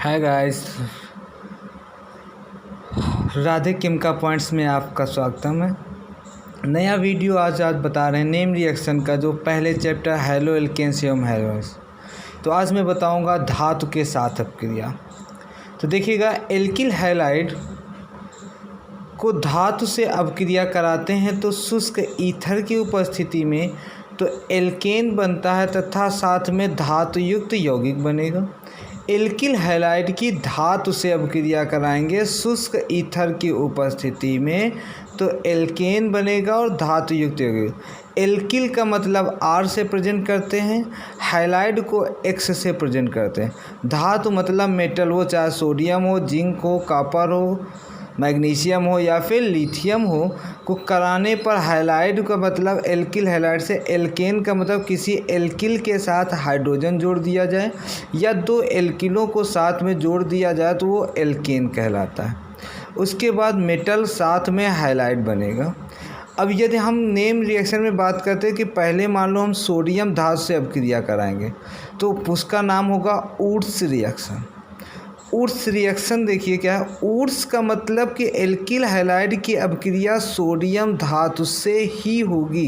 Hi guys, Radhe केमिका points में आपका स्वागतम है। नया वीडियो आज बता रहे हैं नेम रिएक्शन का, जो पहले चैप्टर हैलो एल्केन्स एवं हैलोस। तो आज मैं बताऊंगा धातु के साथ अपक्रिया। तो देखिएगा, एल्किल हैलाइड को धातु से अपक्रिया कराते हैं तो शुष्क ईथर की उपस्थिति में तो एल्केन बनता है तथा साथ में धातु युक्त यौगिक बनेगा। एल्किल हैलाइड की धातु से अपक्रिया कराएंगे शुष्क ईथर की उपस्थिति में तो एल्केन बनेगा और धातु युक्त यौगिक। एल्किल का मतलब R से प्रेजेंट करते हैं, हैलाइड को X से प्रेजेंट करते हैं। धातु मतलब मेटल हो, चाहे सोडियम हो, जिंक हो, कॉपर हो, मैग्नीशियम हो या फिर लिथियम हो, को कराने पर हैलाइड का मतलब एल्किल हैलाइड से, एल्केन का मतलब किसी एल्किल के साथ हाइड्रोजन जोड़ दिया जाए या दो एल्किलों को साथ में जोड़ दिया जाए तो वो एल्केन कहलाता है। उसके बाद मेटल साथ में हैलाइड बनेगा। अब यदि हम नेम रिएक्शन में बात करते हैं कि पहले मान लो हम सोडियम धातु से अपक्रिया कराएंगे तो उसका नाम होगा ऊर्स रिएक्शन। ऊर्स रिएक्शन देखिए क्या है, ऊर्स का मतलब कि एल्किल हैलाइड की अपक्रिया सोडियम धातु से ही होगी।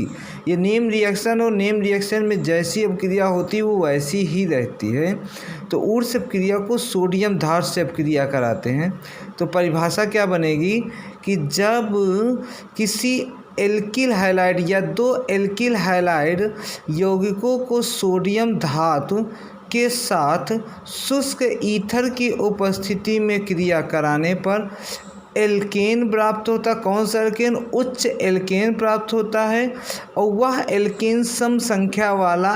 ये नेम रिएक्शन और नेम रिएक्शन में जैसी अपक्रिया होती है वो वैसी ही रहती है। तो ऊर्स अपक्रिया को सोडियम धातु से अपक्रिया कराते हैं तो परिभाषा क्या बनेगी कि जब किसी एल्किल हैलाइड या दो एल्किल हैलाइड यौगिकों को सोडियम धातु के साथ शुष्क ईथर की उपस्थिति में क्रिया कराने पर एल्केन प्राप्त होता है। कौन सा एल्केन? उच्च एल्केन प्राप्त होता है और वह एल्केन सम संख्या वाला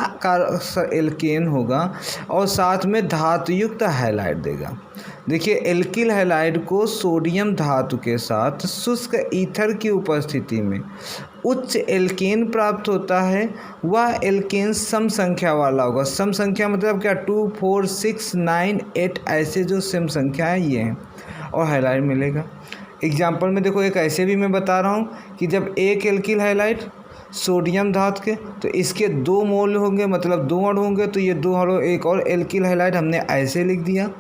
एल्केन होगा और साथ में धातु युक्त हैलाइड देगा। देखिए, एल्किल हैलाइड को सोडियम धातु के साथ शुष्क ईथर की उपस्थिति में उच्च एल्केन प्राप्त होता है। वह एल्केन सम संख्या वाला होगा। सम संख्या मतलब क्या? 2, 4, 6, 9, 8 ऐसे जो सम संख्या है ये हैं और हैलाइड मिलेगा। एग्जाम्पल में देखो, एक ऐसे भी मैं बता रहा हूँ कि जब एक एल्किल हैलाइड सोडियम धातु के तो इसके 2 मोल होंगे, मतलब 2 अणु होंगे, तो ये 2 अणु एक और एल्किल हैलाइड हमने ऐसे लिख दिया।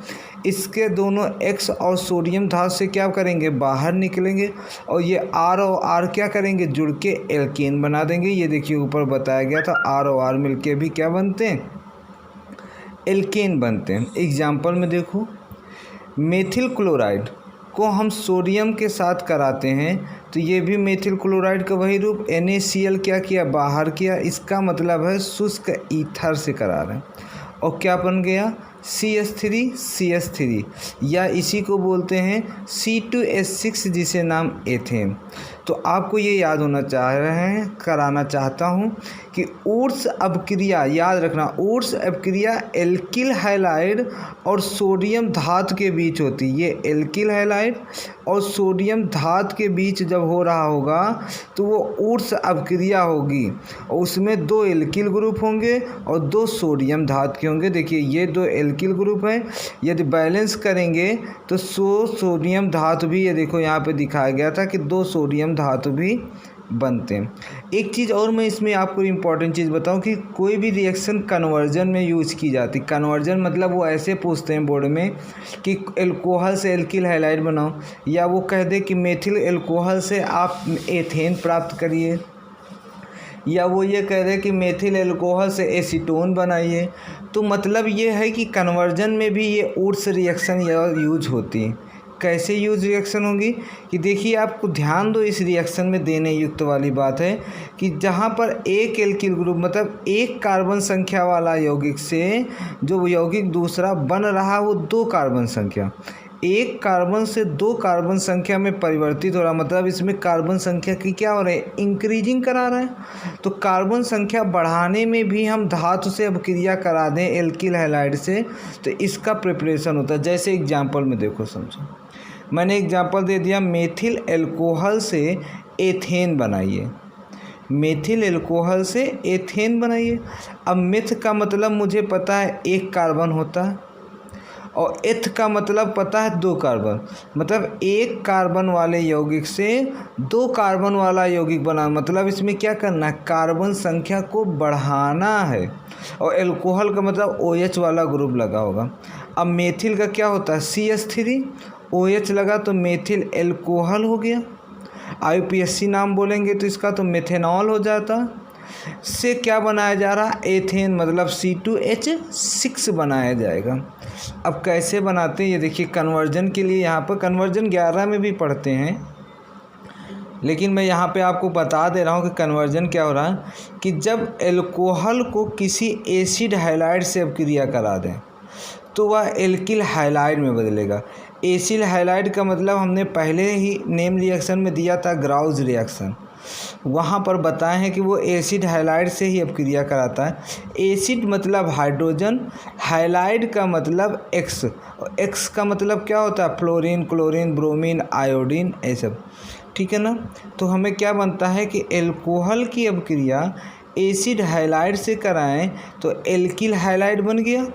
इसके दोनों X और सोडियम धातु से क्या करेंगे? बाहर निकलेंगे और ये R और R क्या करेंगे? जुड़ के एल्केन बना देंगे। ये देखिए ऊपर बताया गया था, R और R मिलके भी क्या बनते हैं? एल्केन बनते हैं। एग्जाम्पल में देखो, मेथिल क्लोराइड को हम सोडियम के साथ कराते हैं तो ये भी मेथिल क्लोराइड का वही रूप NaCl क्या किया? बाहर किया। इसका मतलब है शुष्क ईथर से करा रहे हैं और क्या बन गया? CH3 या इसी को बोलते हैं C2H6 जिसे नाम एथेन। तो आपको ये याद होना कराना चाहता हूँ कि ऊर्स अपक्रिया, याद रखना, ऊर्स अपक्रिया एल्किल हैलाइड और सोडियम धातु के बीच होती है। ये एल्किल हैलाइड और सोडियम धातु के बीच जब हो रहा होगा तो वो ऊर्स अपक्रिया होगी और उसमें 2 एल्किल ग्रुप होंगे और 2 सोडियम धातु के होंगे। देखिए, ये 2 एल्किल ग्रुप हैं। यदि बैलेंस करेंगे तो सोडियम धातु भी, ये देखो यहाँ पे दिखाया गया था कि 2 सोडियम धातु भी बनते हैं। एक चीज़ और मैं इसमें आपको इम्पॉर्टेंट चीज़ बताऊं कि कोई भी रिएक्शन कन्वर्जन में यूज की जाती है। कन्वर्जन मतलब वो ऐसे पूछते हैं बोर्ड में कि एल्कोहल से एल्किल हैलाइड बनाओ, या वो कह दे कि मेथिल एल्कोहल से आप एथेन प्राप्त करिए, या वो ये कह रहे कि मेथिल एल्कोहल से एसीटोन बनाइए। तो मतलब ये है कि कन्वर्जन में भी ये ऊर्स रिएक्शन यूज होती है। कैसे यूज रिएक्शन होगी कि देखिए, आपको ध्यान दो, इस रिएक्शन में देने युक्त वाली बात है कि जहाँ पर एक एल्किल ग्रुप मतलब एक कार्बन संख्या वाला यौगिक से जो यौगिक दूसरा बन रहा वो 2 कार्बन संख्या, एक कार्बन से 2 कार्बन संख्या में परिवर्तित हो रहा, मतलब इसमें कार्बन संख्या की क्या हो रहा है? इंक्रीजिंग करा रहा है। तो कार्बन संख्या बढ़ाने में भी हम धातु से अपक्रिया करा दें एल्किल हैलाइड से तो इसका प्रिपरेशन होता है। जैसे एग्जाम्पल में देखो, समझो, मैंने एग्जाम्पल दे दिया, मेथिल एल्कोहल से एथेन बनाइए। मेथिल एल्कोहल से एथेन बनाइए। अब मेथ का मतलब मुझे पता है 1 कार्बन होता है और एथ का मतलब पता है 2 कार्बन, मतलब 1 कार्बन वाले यौगिक से 2 कार्बन वाला यौगिक बना, मतलब इसमें क्या करना है, कार्बन संख्या को बढ़ाना है। और एल्कोहल का मतलब OH वाला ग्रुप लगा होगा। अब मेथिल का क्या होता है, CH3 OH लगा तो मेथिल एल्कोहल हो गया। IUPAC नाम बोलेंगे तो इसका तो मेथेनॉल हो जाता। से क्या बनाया जा रहा है, एथेन, मतलब C2H6 बनाया जाएगा। अब कैसे बनाते हैं ये देखिए, कन्वर्जन के लिए यहाँ पर कन्वर्जन 11 में भी पढ़ते हैं, लेकिन मैं यहाँ पे आपको बता दे रहा हूँ कि कन्वर्जन क्या हो रहा है कि जब एल्कोहल को किसी एसिड हैलाइड से अपक्रिया करा दें तो वह एल्किल हैलाइड में बदलेगा। एसिड हैलाइड का मतलब हमने पहले ही नेम रिएक्शन में दिया था, ग्राउज रिएक्शन, वहाँ पर बताए हैं कि वो एसिड हैलाइड से ही अपक्रिया कराता है। एसिड मतलब हाइड्रोजन, हैलाइड का मतलब एक्स, और एक्स का मतलब क्या होता है, फ्लोरीन, क्लोरीन, ब्रोमीन, आयोडीन, ये सब, ठीक है ना। तो हमें क्या बनता है कि एल्कोहल की अपक्रिया एसिड हैलाइड से कराएं तो एल्किल हैलाइड बन गया।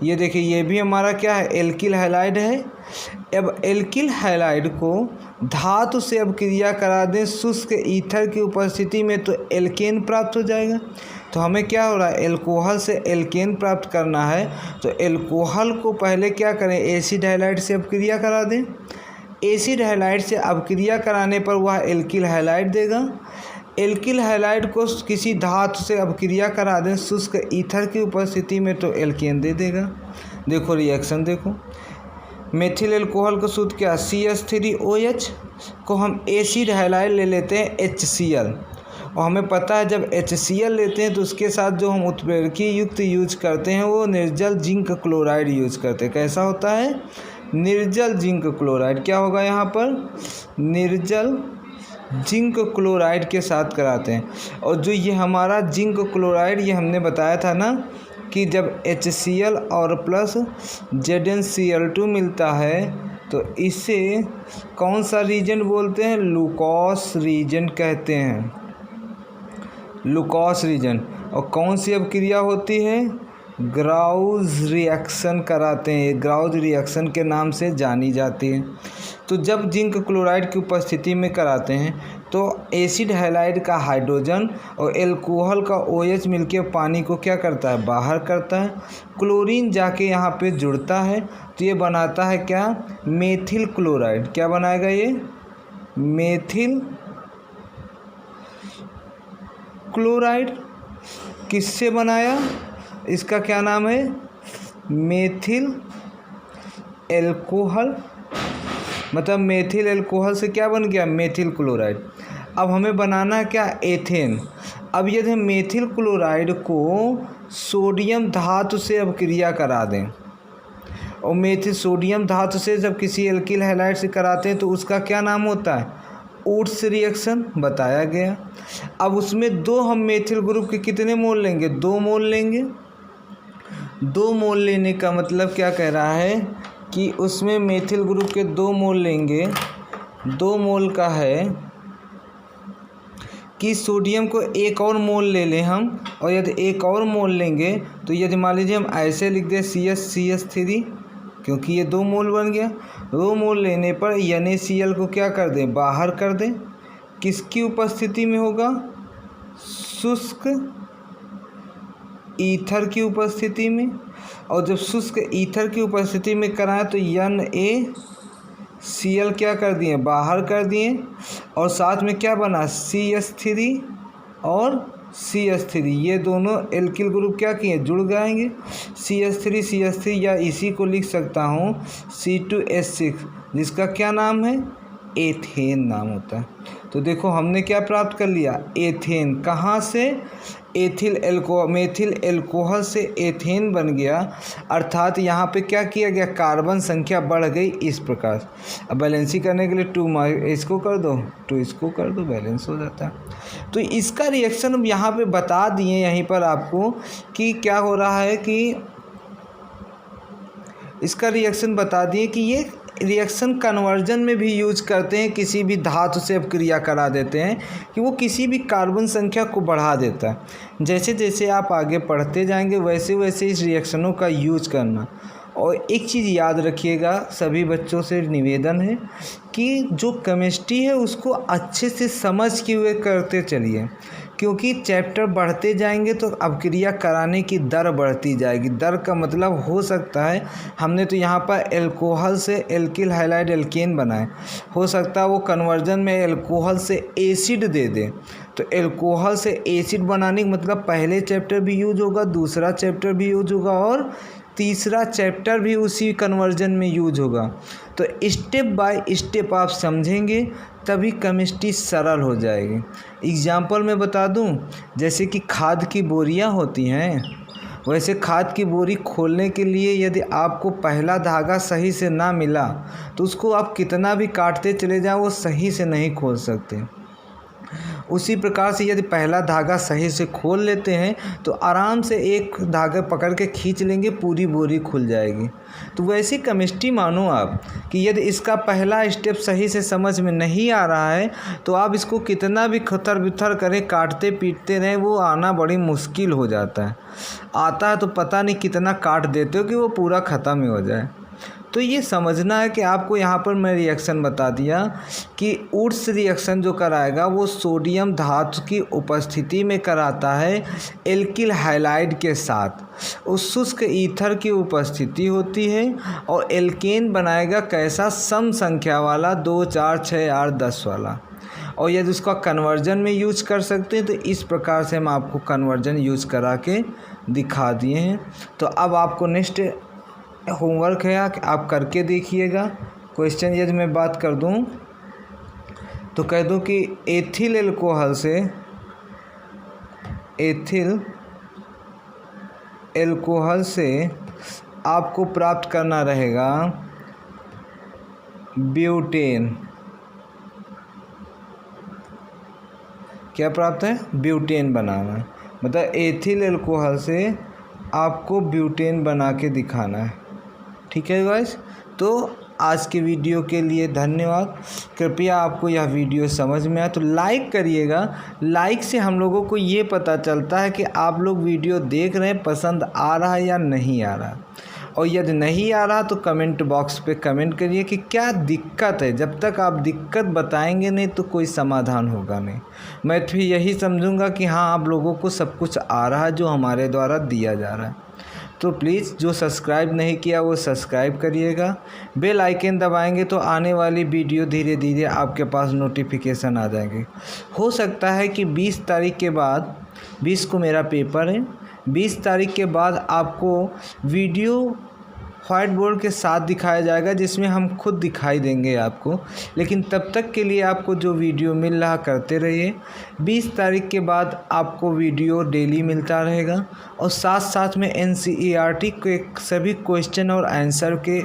ये देखिए, ये भी हमारा क्या है, एल्किल हैलाइड है। अब एल्किल हैलाइड को धातु से अपक्रिया करा दें शुष्क ईथर की उपस्थिति में तो एल्केन प्राप्त हो जाएगा। तो हमें क्या हो रहा है, एल्कोहल से एल्केन प्राप्त करना है तो एल्कोहल को पहले क्या करें, एसिड हैलाइड से अपक्रिया करा दें। एसिड हैलाइड से अपक्रिया कराने पर वह एल्किल हैलाइड देगा। एल्किल हैलाइड को किसी धातु से अपक्रिया करा दें शुष्क ईथर की उपस्थिति में तो एल्केन दे देगा। देखो रिएक्शन देखो, मेथिल एल्कोहल का सूत्र क्या, CH3OH को हम एसिड हैलाइड ले लेते हैं HCl, और हमें पता है जब HCl लेते हैं तो उसके साथ जो हम उत्प्रेरकी युक्त यूज करते हैं वो निर्जल जिंक क्लोराइड यूज करते हैं। कैसा होता है, निर्जल जिंक क्लोराइड। क्या होगा यहाँ पर, निर्जल जिंक क्लोराइड के साथ कराते हैं। और जो ये हमारा जिंक क्लोराइड, ये हमने बताया था ना कि जब HCl और प्लस ZnCl2 मिलता है तो इसे कौन सा रीजेंट बोलते हैं, लुकोस रीजेंट कहते हैं, लुकोस रीजेंट। और कौन सी अपक्रिया होती है, ग्राउज रिएक्शन कराते हैं, ग्राउज रिएक्शन के नाम से जानी जाती है। तो जब जिंक क्लोराइड की उपस्थिति में कराते हैं तो एसिड हैलाइड का हाइड्रोजन और एल्कोहल का OH मिलकर पानी को क्या करता है, बाहर करता है। क्लोरीन जाके यहाँ पे जुड़ता है तो ये बनाता है क्या, मेथिल क्लोराइड। क्या बनाएगा ये, मेथिल क्लोराइड। किससे बनाया, इसका क्या नाम है, मेथिल एल्कोहल, मतलब मेथिल एल्कोहल से क्या बन गया, मेथिल क्लोराइड। अब हमें बनाना है क्या, एथेन। अब यदि मेथिल क्लोराइड को सोडियम धातु से अपक्रिया करा दें, और मेथिल सोडियम धातु से जब किसी एल्किल हैलाइड से कराते हैं तो उसका क्या नाम होता है, ऊट्स रिएक्शन, बताया गया। अब उसमें हम मेथिल ग्रुप के कितने मोल लेंगे, 2 मोल लेंगे। 2 मोल लेने का मतलब क्या कह रहा है कि उसमें मेथिल ग्रुप के 2 मोल लेंगे। 2 मोल का है कि सोडियम को 1 और मोल ले लें हम, और यदि 1 और मोल लेंगे तो यदि मान लीजिए हम ऐसे लिख दें CH3, क्योंकि ये 2 मोल बन गया। 2 मोल लेने पर NaCl को क्या कर दें, बाहर कर दें। किसकी उपस्थिति में होगा, शुष्क ईथर की उपस्थिति में। और जब शुष्क ईथर की उपस्थिति में कराएं तो NaCl क्या कर दिए, बाहर कर दिए, और साथ में क्या बना, CH3 और CH3, ये दोनों एल्किल ग्रुप क्या किए, जुड़ जाएंगे। CH3 या इसी को लिख सकता हूँ C2H6, जिसका क्या नाम है, एथेन नाम होता है। तो देखो हमने क्या प्राप्त कर लिया, एथेन। कहाँ से, मेथिल एल्कोहल से एथेन बन गया, अर्थात यहाँ पे क्या किया गया, कार्बन संख्या बढ़ गई इस प्रकार। अब बैलेंसिंग करने के लिए 2 इसको कर दो, 2 इसको कर दो, बैलेंस हो जाता है। तो इसका रिएक्शन हम यहाँ पे बता दिए यहीं पर आपको कि क्या हो रहा है, कि इसका रिएक्शन बता दिए कि ये रिएक्शन कन्वर्जन में भी यूज करते हैं। किसी भी धातु से अपक्रिया करा देते हैं कि वो किसी भी कार्बन संख्या को बढ़ा देता है। जैसे जैसे आप आगे पढ़ते जाएंगे वैसे वैसे इस रिएक्शनों का यूज करना। और एक चीज़ याद रखिएगा, सभी बच्चों से निवेदन है कि जो केमिस्ट्री है उसको अच्छे से समझ के हुए करते चलिए, क्योंकि चैप्टर बढ़ते जाएंगे तो अपक्रिया कराने की दर बढ़ती जाएगी। दर का मतलब हो सकता है हमने तो यहाँ पर एल्कोहल से एल्किल हाइलाइड एल्केन बनाए, हो सकता है वो कन्वर्जन में एल्कोहल से एसिड दे दे, तो एल्कोहल से एसिड बनाने का मतलब पहले चैप्टर भी यूज होगा, दूसरा चैप्टर भी यूज होगा और तीसरा चैप्टर भी उसी कन्वर्जन में यूज होगा। तो स्टेप बाय स्टेप आप समझेंगे तभी केमिस्ट्री सरल हो जाएगी। एग्जाम्पल मैं बता दूं, जैसे कि खाद की बोरियां होती हैं, वैसे खाद की बोरी खोलने के लिए यदि आपको पहला धागा सही से ना मिला तो उसको आप कितना भी काटते चले जाएं वो सही से नहीं खोल सकते। उसी प्रकार से यदि पहला धागा सही से खोल लेते हैं तो आराम से एक धागा पकड़ के खींच लेंगे, पूरी बोरी खुल जाएगी। तो वैसी केमिस्ट्री मानो आप कि यदि इसका पहला स्टेप सही से समझ में नहीं आ रहा है तो आप इसको कितना भी खतर बिथर करें, काटते पीटते रहें, वो आना बड़ी मुश्किल हो जाता है। आता है तो पता नहीं कितना काट देते हो कि वो पूरा ख़त्म ही हो जाए। तो ये समझना है कि आपको यहाँ पर मैं रिएक्शन बता दिया कि वुड्स रिएक्शन जो कराएगा वो सोडियम धातु की उपस्थिति में कराता है एल्किल हाइलाइड के साथ। उस शुष्क ईथर की उपस्थिति होती है और एल्केन बनाएगा कैसा, सम संख्या वाला 2, 4, 6, 8, 10 वाला। और यदि उसका कन्वर्जन में यूज कर सकते हैं तो इस प्रकार से हम आपको कन्वर्जन यूज करा के दिखा दिए हैं। तो अब आपको नेक्स्ट होमवर्क है कि आप करके देखिएगा। क्वेश्चन यदि मैं बात कर दूं तो कह दूं कि एथिल एल्कोहल से आपको प्राप्त करना रहेगा ब्यूटेन। क्या प्राप्त है? ब्यूटेन बनाना है, मतलब एथिल एल्कोहल से आपको ब्यूटेन बना के दिखाना है। ठीक है गाइस, तो आज के वीडियो के लिए धन्यवाद। कृपया आपको यह वीडियो समझ में आए तो लाइक करिएगा। लाइक से हम लोगों को ये पता चलता है कि आप लोग वीडियो देख रहे हैं, पसंद आ रहा है या नहीं आ रहा। और यदि नहीं आ रहा तो कमेंट बॉक्स पे कमेंट करिए कि क्या दिक्कत है। जब तक आप दिक्कत बताएंगे नहीं तो कोई समाधान होगा नहीं। मैं तो यही समझूंगा कि हाँ, आप लोगों को सब कुछ आ रहा है जो हमारे द्वारा दिया जा रहा है। तो प्लीज़ जो सब्सक्राइब नहीं किया वो सब्सक्राइब करिएगा। बेल आइकन दबाएंगे तो आने वाली वीडियो धीरे धीरे आपके पास नोटिफिकेशन आ जाएंगे। हो सकता है कि 20 तारीख के बाद, 20 को मेरा पेपर है, 20 तारीख के बाद आपको वीडियो व्हाइट बोर्ड के साथ दिखाया जाएगा जिसमें हम खुद दिखाई देंगे आपको। लेकिन तब तक के लिए आपको जो वीडियो मिल रहा करते रहिए। 20 तारीख के बाद आपको वीडियो डेली मिलता रहेगा और साथ साथ में NCERT के सभी क्वेश्चन और आंसर के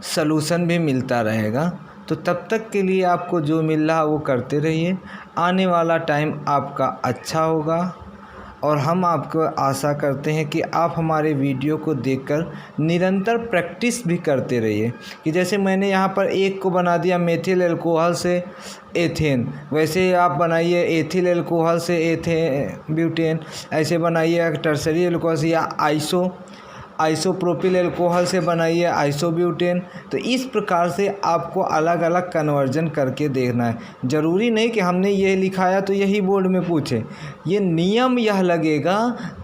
सलूशन भी मिलता रहेगा। तो तब तक के लिए आपको जो मिल रहा वो करते रहिए। आने वाला टाइम आपका अच्छा होगा और हम आपको आशा करते हैं कि आप हमारे वीडियो को देखकर निरंतर प्रैक्टिस भी करते रहिए। कि जैसे मैंने यहाँ पर एक को बना दिया मेथिल एल्कोहल से एथेन, वैसे आप बनाइए एथिल एल्कोहल से ब्यूटेन, ऐसे बनाइए टर्सरी एल्कोहल से या आइसोप्रोपिल एल्कोहल से बनाइए आइसोब्यूटेन। तो इस प्रकार से आपको अलग अलग कन्वर्जन करके देखना है। ज़रूरी नहीं कि हमने ये लिखाया तो यही बोर्ड में पूछे, ये नियम यह लगेगा,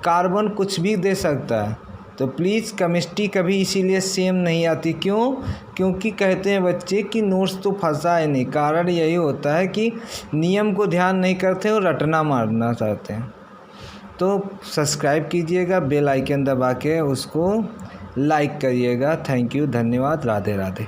कार्बन कुछ भी दे सकता है। तो प्लीज़ केमिस्ट्री कभी इसीलिए सेम नहीं आती। क्योंकि कहते हैं बच्चे कि नोट्स तो फंसा है नहीं। कारण यही होता है कि नियम को ध्यान नहीं करते और रटना मारना चाहते हैं। तो सब्सक्राइब कीजिएगा, बेल आइकन दबा के उसको लाइक करिएगा। थैंक यू, धन्यवाद, राधे राधे।